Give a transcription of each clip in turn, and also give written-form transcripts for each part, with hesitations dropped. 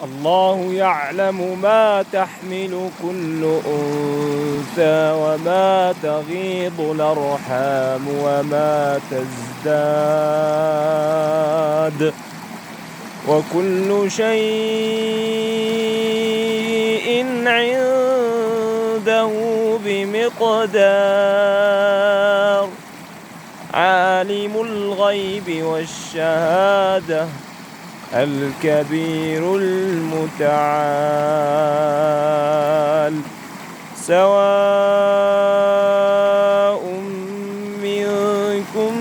الله يعلم ما تحمل كل أنثى وما تغيض الأرحام وما تزداد وكل شيء عنده بمقدار. عالم الغيب والشهادة الكبير المتعال. سواء منكم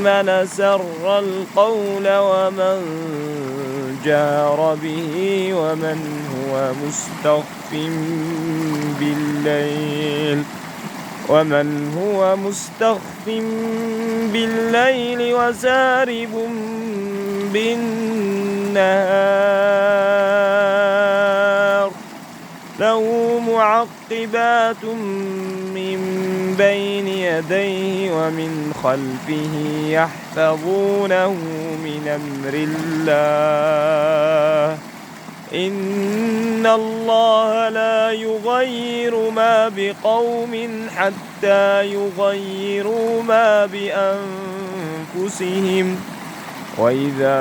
من أسر القول ومن جهر به ومن هو مستخف بالليل وسارب بالنهار. له معقبات من بين يديه ومن خلفه يحفظونه من أمر الله. إن الله لا يغير ما بقوم حتى يغيروا ما بأنفسهم. وإذا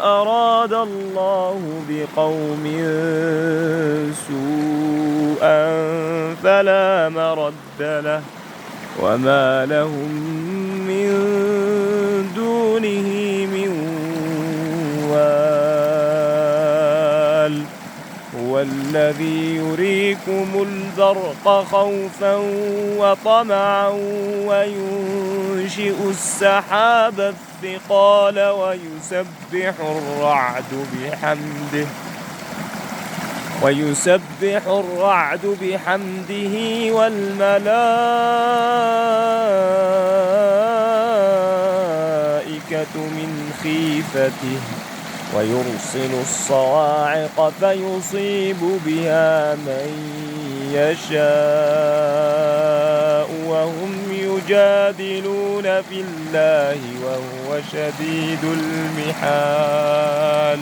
أراد الله بقوم سوءا فلا مرد له وما لهم من دونه من وال. هو الذي يريكم البرق خوفا وطمعا وينشئ السحاب الثقال ويسبح الرعد بحمده والملائكة من خيفته ويرسل الصواعق فيصيب بها من يشاء وهم يجادلون في الله وهو شديد المحال.